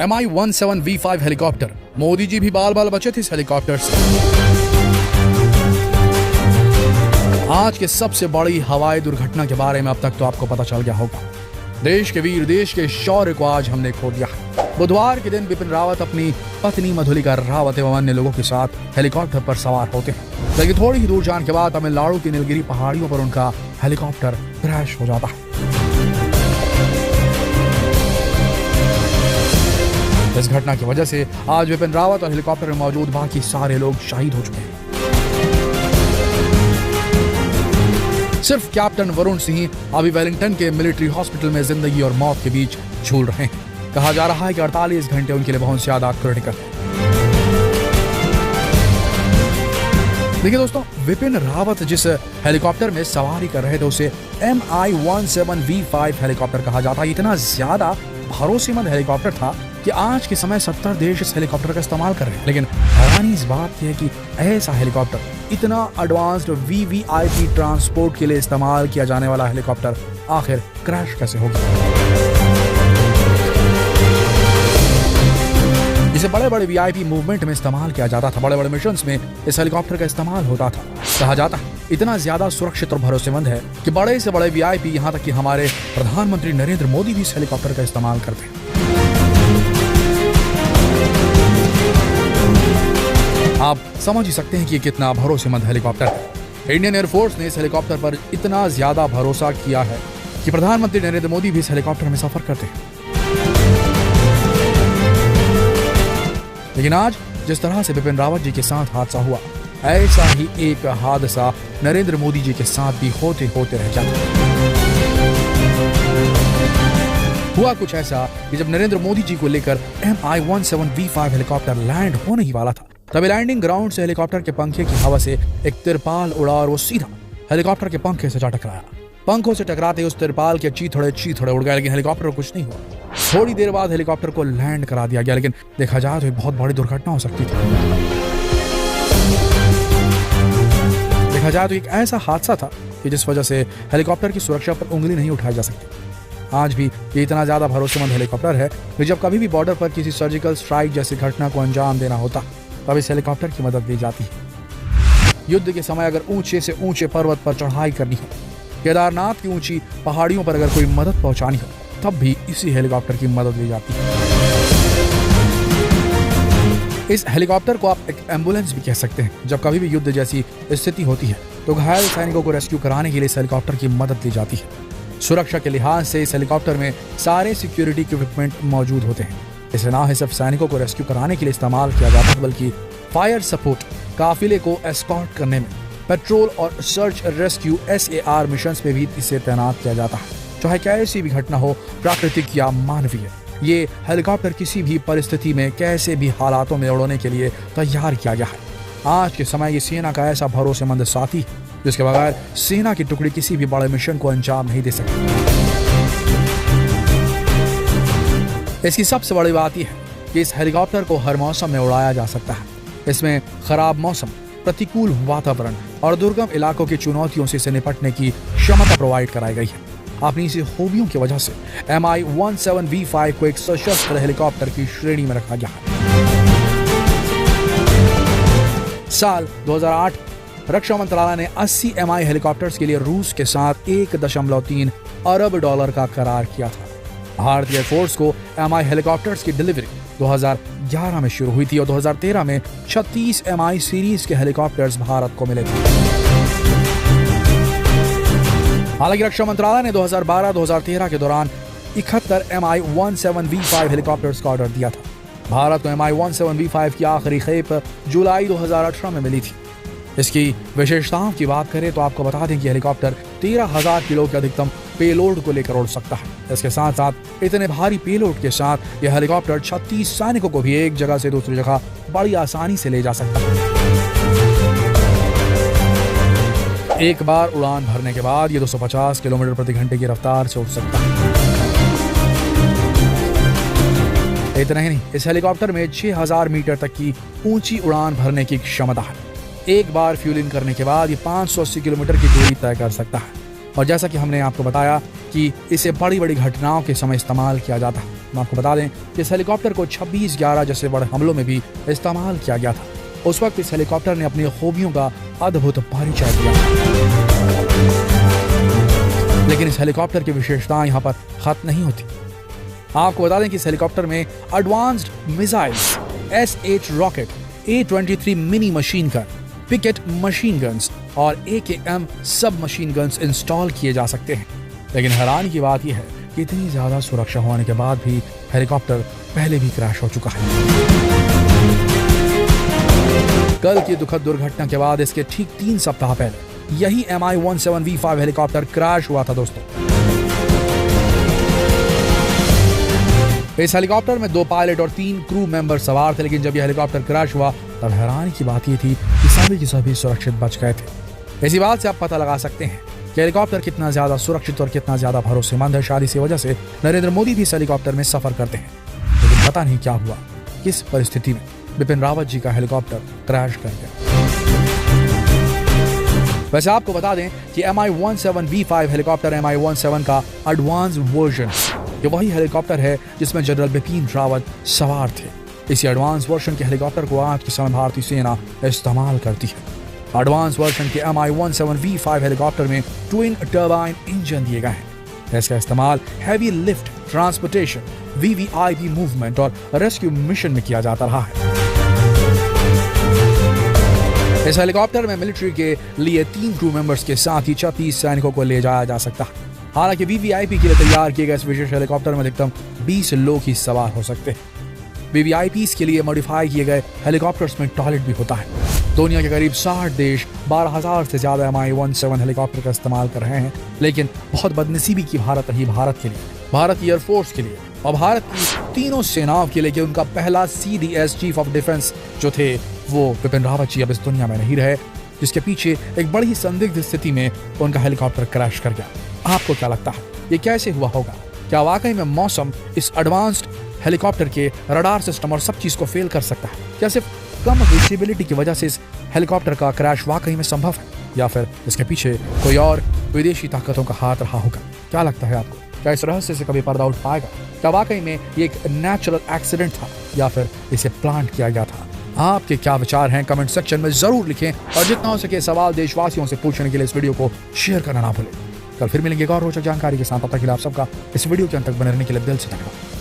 MI-17V5 helicopter. Modi ji भी बाल बाल बचे थे इस हेलीकॉप्टर से। आज के सबसे बड़ी हवाई दुर्घटना के बारे में अब तक तो आपको पता चल गया होगा। देश के वीर, देश के शौर्य को आज हमने खो दिया। बुधवार के दिन बिपिन रावत अपनी पत्नी मधुलिका रावत एवं अन्य लोगों के साथ हेलीकॉप्टर पर सवार होते हैं, लेकिन थोड़ी ही दूर जाने के बाद तमिलनाडु की नीलगिरी पहाड़ियों पर उनका हेलीकॉप्टर क्रैश हो जाता है। इस घटना की वजह से आज बिपिन रावत और हेलीकॉप्टर में मौजूद बाकी सारे लोग शहीद हो चुके हैं। सिर्फ कैप्टन वरुण सिंह अभी वेलिंगटन के मिलिट्री हॉस्पिटल में जिंदगी और मौत के बीच झूल रहे हैं। कहा जा रहा है कि 48 घंटे उनके लिए बहुत ज्यादा क्रिटिकल है। देखिए दोस्तों, बिपिन रावत जिस हेलीकॉप्टर में सवारी कर रहे थे उसे MI-17V5 हेलीकॉप्टर कहा जाता है। इतना ज्यादा भरोसेमंद हेलीकॉप्टर था कि आज के समय 70 देश इस हेलीकॉप्टर का इस्तेमाल कर रहे हैं। लेकिन हैरानी इस बात की है कि ऐसा हेलीकॉप्टर, इतना एडवांस्ड VVIP ट्रांसपोर्ट के लिए इस्तेमाल किया जाने वाला हेलीकॉप्टर आखिर क्रैश कैसे हो गया। इसे बड़े बड़े VIP मूवमेंट में इस्तेमाल किया जाता था, बड़े बड़े मिशंस में इस हेलीकॉप्टर का इस्तेमाल होता था। कहा जाता है इतना ज्यादा सुरक्षित और भरोसेमंद है कि बड़े से बड़े VIP, यहाँ तक कि हमारे प्रधानमंत्री नरेंद्र मोदी भी इस हेलीकॉप्टर का इस्तेमाल करते हैं। आप समझ ही सकते हैं कि ये कितना भरोसेमंद हेलीकॉप्टर है। इंडियन एयरफोर्स ने इस हेलीकॉप्टर पर इतना ज्यादा भरोसा किया है कि प्रधानमंत्री नरेंद्र मोदी भी इस हेलीकॉप्टर में सफर करते हैं। लेकिन आज जिस तरह से बिपिन रावत जी के साथ हादसा हुआ, ऐसा ही एक हादसा नरेंद्र मोदी जी के साथ भी होते होते रह जाता। हुआ कुछ ऐसा कि जब नरेंद्र मोदी जी को लेकर MI-17V5 हेलीकॉप्टर लैंड होने ही वाला था, तभी लैंडिंग ग्राउंड से हेलीकॉप्टर के पंखे की हवा से एक तिरपाल उड़ा और वो सीधा हेलीकॉप्टर के पंखे से जा टकराया। पंखों से टकराते उस तिरपाल के चीथड़े उड़ गए, लेकिन हेलीकॉप्टर को कुछ नहीं हुआ। थोड़ी देर बाद हेलीकॉप्टर को लैंड करा दिया गया, लेकिन देखा जाए तो एक बहुत बड़ी दुर्घटना हो सकती थी। देखा जाए तो एक ऐसा हादसा था कि जिस वजह से हेलीकॉप्टर की सुरक्षा पर उंगली नहीं उठाई जा सकती। आज भी ये इतना ज्यादा भरोसेमंद हेलीकॉप्टर है कि जब कभी भी बॉर्डर पर किसी सर्जिकल स्ट्राइक जैसी घटना को अंजाम देना होता, तब इस हेलीकॉप्टर की मदद ली जाती है। युद्ध के समय अगर ऊंचे से ऊंचे पर्वत पर चढ़ाई करनी हो, केदारनाथ की ऊंची पहाड़ियों पर अगर कोई मदद पहुंचानी हो, तब भी इसी हेलीकॉप्टर की मदद ली जाती है। इस हेलीकॉप्टर को आप एक एम्बुलेंस भी कह सकते हैं। जब कभी भी युद्ध जैसी स्थिति होती है तो घायल सैनिकों को रेस्क्यू कराने के लिए इस हेलीकॉप्टर की मदद ली जाती है। सुरक्षा के लिहाज से इस हेलीकॉप्टर में सारे सिक्योरिटी इक्विपमेंट मौजूद होते हैं। इसे ना ही सिर्फ सैनिकों को रेस्क्यू कराने के लिए इस्तेमाल किया जाता है, बल्कि फायर सपोर्ट, काफिले को एस्कॉर्ट करने में, पेट्रोल और सर्च रेस्क्यू SAR मिशंस में भी इसे तैनात किया जाता है। चाहे कैसी भी घटना हो, प्राकृतिक या मानवीय, ये हेलीकॉप्टर किसी भी परिस्थिति में, कैसे भी हालातों में उड़ने के लिए तैयार किया गया है। आज के समय ये सेना का ऐसा भरोसेमंद साथी है जिसके बगैर सेना की टुकड़ी किसी भी बड़े मिशन को अंजाम नहीं दे सकती। इसकी सबसे बड़ी बात यह है कि इस हेलीकॉप्टर को हर मौसम में उड़ाया जा सकता है। इसमें खराब मौसम, प्रतिकूल वातावरण और दुर्गम इलाकों की चुनौतियों से इसे निपटने की क्षमता प्रोवाइड कराई गई है। अपनी इसी खूबियों की वजह से MI-17V5 को एक सशस्त्र हेलीकॉप्टर की श्रेणी में रखा गया है। साल 2008 रक्षा मंत्रालय ने 80 MI हेलीकॉप्टर्स के लिए रूस के साथ $1.3 अरब का करार किया था। भारतीय एयरफोर्स को MI हेलीकॉप्टर्स की डिलीवरी 2011 में शुरू हुई थी और 2013 में 36 MI सीरीज के हेलीकॉप्टर्स भारत को मिले थे। हालांकि रक्षा मंत्रालय ने 2012-2013 के दौरान 71 MI-17V5 हेलीकॉप्टर्स का ऑर्डर दिया था। भारत को MI-17V5 की आखिरी खेप जुलाई 2018 में मिली थी। इसकी विशेषताओं की बात करें तो आपको बता दें कि हेलीकॉप्टर 13,000 किलो के अधिकतम पेलोड को लेकर उड़ सकता है। इसके साथ साथ इतने भारी पेलोड के साथ यह हेलीकॉप्टर 36 सैनिकों को भी एक जगह से दूसरी जगह बड़ी आसानी से ले जा सकता है। एक बार उड़ान भरने के बाद ये 250 किलोमीटर प्रति घंटे की रफ्तार से उड़ सकता है। इतना ही नहीं, इस हेलीकॉप्टर में 6,000 मीटर तक की ऊंची उड़ान भरने की क्षमता है। एक बार फ्यूलिंग करने के बाद ये 580 किलोमीटर की दूरी तय कर सकता है। और जैसा कि हमने आपको बताया कि इसे बड़ी बड़ी घटनाओं के समय इस्तेमाल किया जाता है, हम आपको बता दें कि इस हेलीकॉप्टर को 26/11 जैसे बड़े हमलों में भी इस्तेमाल किया गया था। उस वक्त इस हेलीकॉप्टर ने अपनी खूबियों का अद्भुत परिचय दिया। लेकिन इस हेलीकॉप्टर की विशेषताएं यहाँ पर खत्म नहीं होती। आपको बता दें कि इस हेलीकॉप्टर में advanced missiles, SH rocket, A-23 mini machine gun, picket machine guns और AKM सब मशीन गन्स इंस्टॉल किए जा सकते हैं। लेकिन हैरानी की बात यह है कि इतनी ज्यादा सुरक्षा होने के बाद भी हेलीकॉप्टर पहले भी क्रैश हो चुका है। कल की दुखद दुर्घटना के बाद इसके ठीक 3 सप्ताह पहले यही Mi-17V5 हेलीकॉप्टर क्रैश हुआ था दोस्तों। इस हेलीकॉप्टर में 2 पायलट और 3 क्रू मेंबर सवार थे, लेकिन जब यह हेलीकॉप्टर क्रैश हुआ तब हैरानी की बात यह थी कि सभी के सभी सुरक्षित बच गए थे। इसी बात से आप पता लगा सकते हैं कि हेलीकॉप्टर कितना ज्यादा सुरक्षित और कितना ज्यादा भरोसेमंद है। शायद इसी वजह से नरेंद्र मोदी भी इस हेलीकॉप्टर में सफर करते हैं। लेकिन पता नहीं क्या हुआ, किस परिस्थिति में बिपिन रावत जी का हेलीकॉप्टर क्रैश कर गया। वैसे आपको बता दें कि Mi-17V5 हेलीकॉप्टर Mi-17 का एडवांस वर्जन, ये वही हेलीकॉप्टर है जिसमें जनरल बिपिन रावत सवार थे। इसी एडवांस वर्जन के हेलीकॉप्टर को आज के समय भारतीय सेना इस्तेमाल करती है। एडवांस वर्जन के Mi-17V5 हेलीकॉप्टर में ट्विन टर्बाइन इंजन दिए गए हैं। इसका इस्तेमाल heavy lift, transportation, VVIP movement और रेस्क्यू मिशन में किया जाता रहा है। इस हेलीकॉप्टर में मिलिट्री के लिए 3 क्रू मेंबर्स के साथ ही 36 सैनिकों को ले जाया जा सकता है। हालांकि VVIP के लिए तैयार किए गए इस विशेष हेलीकॉप्टर में अधिकतम 20 लोग ही सवार हो सकते हैं। VVIPs के लिए मॉडिफाई किए गए हेलीकॉप्टर्स में टॉयलेट भी होता है। दुनिया के करीब 60 देश 12,000 से ज्यादा Mi-17 हेलीकॉप्टर का इस्तेमाल कर रहे हैं। लेकिन बहुत बदनसीबी की भारत रही भारत के लिए, भारत एयरफोर्स के लिए और भारत की तीनों सेनाओं के लिए कि उनका पहला CDS चीफ ऑफ डिफेंस जो थे वो बिपिन रावत जी अब इस दुनिया में नहीं रहे, जिसके पीछे एक बड़ी संदिग्ध स्थिति में उनका हेलीकॉप्टर क्रैश कर गया। आपको क्या लगता है ये कैसे हुआ होगा? क्या वाकई में मौसम इस एडवांस्ड हेलीकॉप्टर के रडार सिस्टम और सब चीज को फेल कर सकता है? क्या सिर्फ कम विजिबिलिटी की वजह से इस हेलीकॉप्टर का क्रैश वाकई में संभव है, या फिर इसके पीछे कोई और विदेशी ताकतों का हाथ रहा होगा? क्या लगता है आपको? क्या इस रहस्य से कभी पर्दा उठ पाएगा? क्या वाकई में ये एक नेचुरल एक्सीडेंट था या फिर इसे प्लान किया गया था? आपके क्या विचार हैं कमेंट सेक्शन में जरूर लिखें और जितना हो सके सवाल देशवासियों से पूछने के लिए इस वीडियो को शेयर करना ना भूलें। कल फिर मिलेंगे एक और रोचक जानकारी के साथ। तब तक के लिए आप सबका इस वीडियो के अंत तक बने रहने के लिए दिल से धन्यवाद।